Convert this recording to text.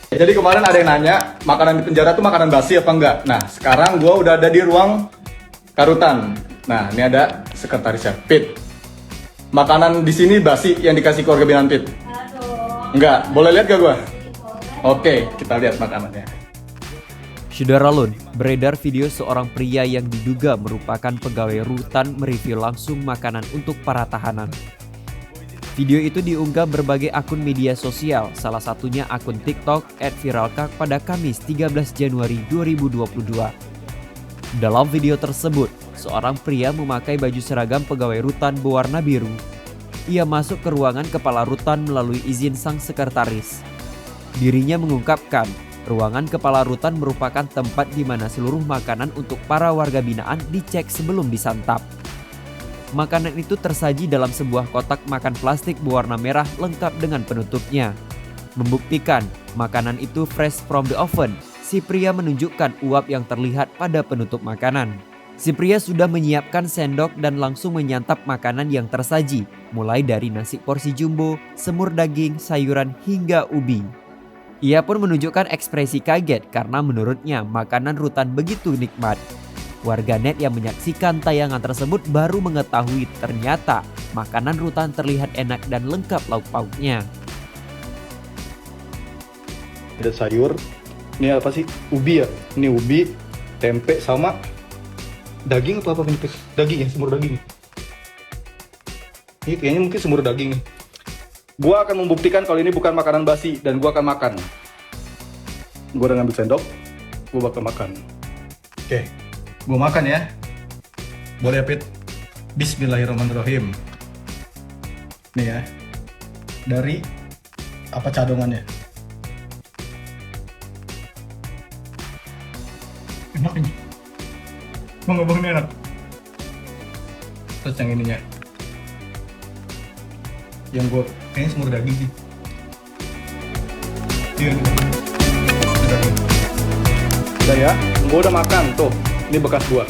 Jadi kemarin ada yang nanya, makanan di penjara tuh makanan basi apa enggak? Nah, sekarang gua udah ada di ruang karutan. Nah, ini ada sekretarisnya, Pit. Makanan di sini basi yang dikasih keluarga binaan Pit? Enggak, boleh lihat gak gua? Oke, kita lihat makanannya. Syederalun, beredar video seorang pria yang diduga merupakan pegawai rutan mereview langsung makanan untuk para tahanan. Video itu diunggah berbagai akun media sosial, salah satunya akun TikTok @viralkak pada Kamis 13 Januari 2022. Dalam video tersebut, seorang pria memakai baju seragam pegawai rutan berwarna biru. Ia masuk ke ruangan kepala rutan melalui izin sang sekretaris. Dirinya mengungkapkan, ruangan kepala rutan merupakan tempat di mana seluruh makanan untuk para warga binaan dicek sebelum disantap. Makanan itu tersaji dalam sebuah kotak makan plastik berwarna merah lengkap dengan penutupnya. Membuktikan makanan itu fresh from the oven, si pria menunjukkan uap yang terlihat pada penutup makanan. Si pria sudah menyiapkan sendok dan langsung menyantap makanan yang tersaji, mulai dari nasi porsi jumbo, semur daging, sayuran hingga ubi. Ia pun menunjukkan ekspresi kaget karena menurutnya makanan rutan begitu nikmat. Warganet yang menyaksikan tayangan tersebut baru mengetahui ternyata makanan rutan terlihat enak dan lengkap lauk pauknya. Ada sayur, ini apa sih? Ubi ya? Ini ubi, tempe sama daging atau apa ini? Daging ya, semur daging. Ini kayaknya mungkin semur daging nih. Gua akan membuktikan kalau ini bukan makanan basi dan gua akan makan. Gua udah ngambil sendok, gua bakal makan. Oke. Gue makan ya. Boleh ya, Pit? Bismillahirrahmanirrahim. Nih ya. Dari apa cadongannya? Enak ini. Bang ini enak. Terus yang ininya. Yang gue kayaknya semur daging sih. Iya nih. Udah ya. Gue udah makan tuh. Ini bekas gua.